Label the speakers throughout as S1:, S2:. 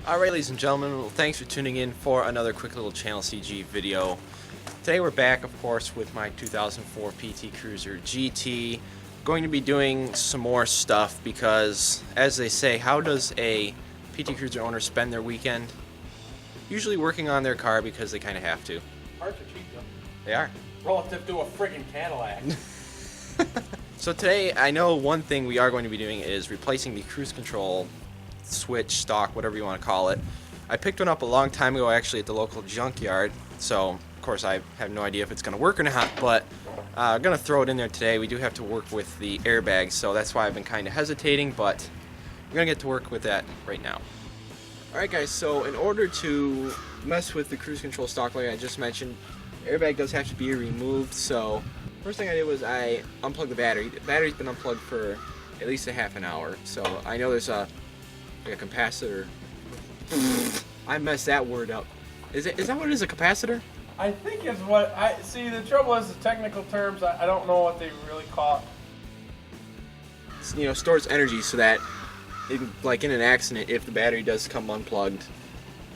S1: Alright, ladies and gentlemen, well, thanks for tuning in for another quick little channel C.G.E video. Today we're back, of course, with my 2004 PT Cruiser GT. Going to be doing some more stuff because, as they say, how does a PT Cruiser owner spend their weekend? Usually working on their car because they kind of have to.
S2: Parts are cheap though.
S1: They are.
S2: Relative to a friggin' Cadillac.
S1: So today, I know one thing we are going to be doing is replacing the cruise control switch, stock, whatever you want to call it. I picked one up a long time ago actually at the local junkyard, so of course I have no idea if it's going to work or not, but I'm going to throw it in there today. We do have to work with the airbags, so that's why I've been kind of hesitating, but we're going to get to work with that right now. Alright guys, so in order to mess with the cruise control stock like I just mentioned, the airbag does have to be removed. So first thing I did was I unplugged the battery. The battery's been unplugged for at least a half an hour, so I know there's a capacitor. I messed that word up. Is that what it is, a capacitor?
S2: I think it's what I see. The trouble is the technical terms. I don't know what they really call it.
S1: Stores energy so that, like in an accident, if the battery does come unplugged,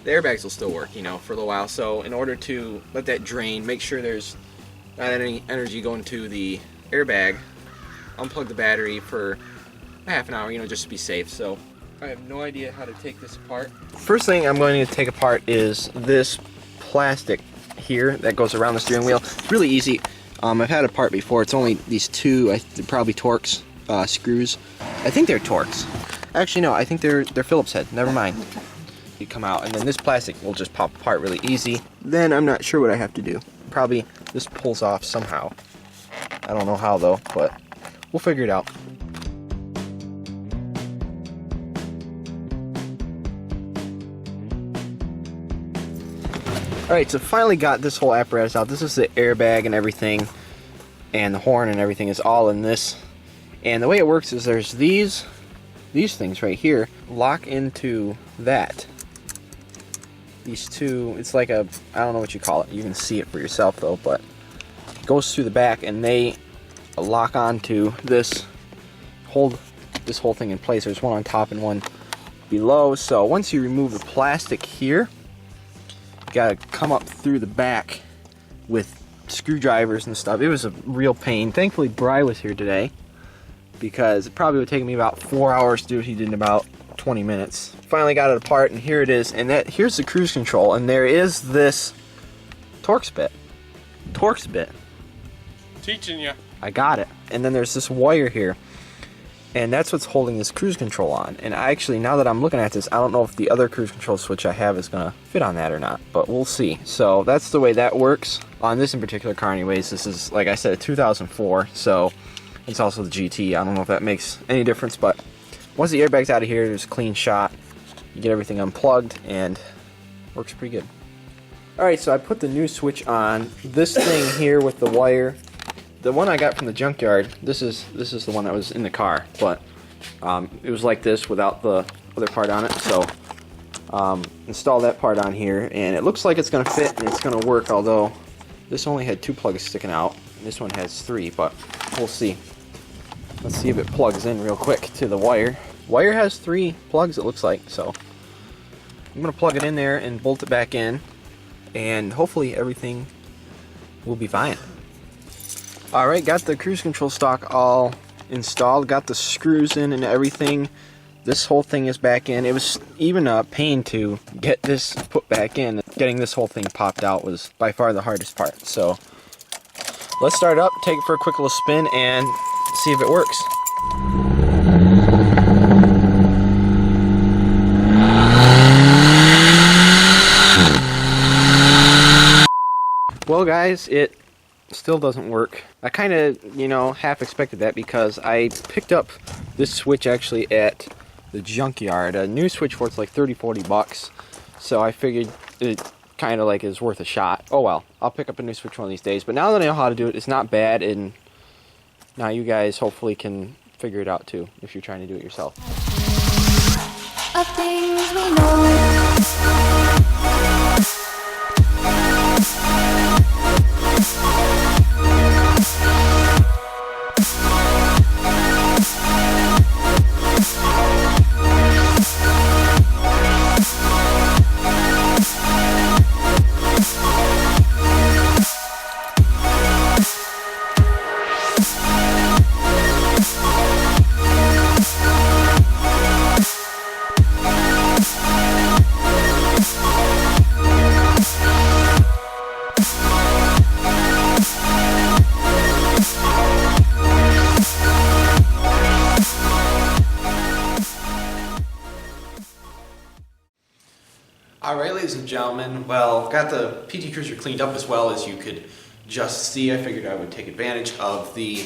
S1: the airbags will still work, for a little while. So in order to let that drain, make sure there's not any energy going to the airbag, unplug the battery for a half an hour, just to be safe. So I have no idea how to take this apart. First thing I'm going to take apart is this plastic here that goes around the steering wheel. It's really easy. I've had it apart before. It's only these two, probably Torx screws. I think they're Torx. Actually, no, I think they're Phillips head. Never mind. You come out, and then this plastic will just pop apart really easy. Then I'm not sure what I have to do. Probably this pulls off somehow. I don't know how though, but we'll figure it out. Alright, so finally got this whole apparatus out. This is the airbag and everything, and the horn and everything is all in this. And the way it works is there's these things right here lock into that. These two, it's like I don't know what you call it. You can see it for yourself though, but it goes through the back and they lock onto this, hold this whole thing in place. There's one on top and one below. So once you remove the plastic here, gotta come up through the back with screwdrivers and stuff. It was a real pain. Thankfully Bri was here today because it probably would take me about 4 hours to do what he did in about 20 minutes. Finally got it apart, and here it is. And here's the cruise control, and there is this Torx bit.
S2: Teaching you.
S1: I got it. And then there's this wire here, and that's what's holding this cruise control on. And actually, now that I'm looking at this, I don't know if the other cruise control switch I have is gonna fit on that or not, but we'll see. So that's the way that works on this in particular car anyways. This is, like I said, a 2004, so it's also the GT. I don't know if that makes any difference, but once the airbag's out of here, there's a clean shot. You get everything unplugged and works pretty good. Alright, so I put the new switch on. This thing here with the wire, the one I got from the junkyard, this is the one that was in the car, but it was like this without the other part on it. So install that part on here, and it looks like it's going to fit and it's going to work, although this only had 2 plugs sticking out. This one has 3, but we'll see. Let's see if it plugs in real quick to the wire. Wire has 3 plugs, it looks like, so I'm going to plug it in there and bolt it back in, and hopefully everything will be fine. Alright, got the cruise control stock all installed, got the screws in and everything. This whole thing is back in. It was even a pain to get this put back in. Getting this whole thing popped out was by far the hardest part. So let's start it up, take it for a quick little spin, and see if it works. Well guys, it still doesn't work. I kind of, half expected that because I picked up this switch actually at the junkyard. A new switch for it's like 30-40 bucks. So I figured it kind of like is worth a shot. Oh well, I'll pick up a new switch one of these days. But now that I know how to do it, it's not bad, and now you guys hopefully can figure it out too if you're trying to do it yourself.
S3: Of things we know.
S1: Alright, ladies and gentlemen, well, got the PT Cruiser cleaned up as well as you could just see. I figured I would take advantage of the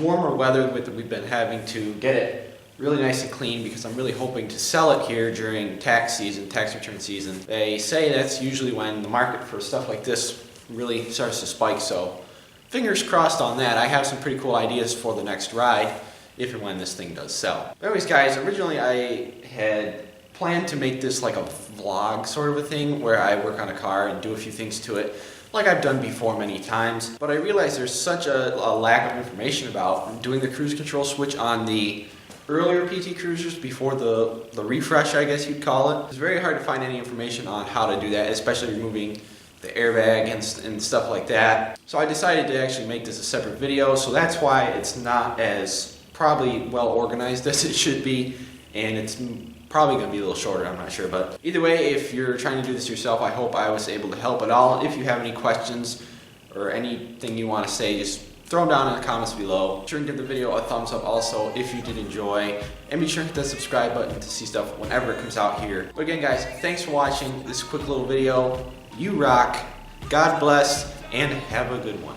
S1: warmer weather that we've been having to get it really nice and clean, because I'm really hoping to sell it here during tax season, tax return season. They say that's usually when the market for stuff like this really starts to spike, so fingers crossed on that. I have some pretty cool ideas for the next ride if and when this thing does sell. But anyways guys, originally I had planned to make this like a vlog sort of a thing where I work on a car and do a few things to it like I've done before many times, but I realized there's such a lack of information about doing the cruise control switch on the earlier PT Cruisers before the refresh, I guess you'd call it. It's very hard to find any information on how to do that, especially removing the airbag and stuff like that. So I decided to actually make this a separate video, so that's why it's not as probably well organized as it should be, and it's probably going to be a little shorter, I'm not sure. But either way, if you're trying to do this yourself, I hope I was able to help at all. If you have any questions or anything you want to say, just throw them down in the comments below. Be sure and give the video a thumbs up also if you did enjoy, and be sure to hit that subscribe button to see stuff whenever it comes out here. But again guys, thanks for watching this quick little video. You rock, God bless, and have a good one.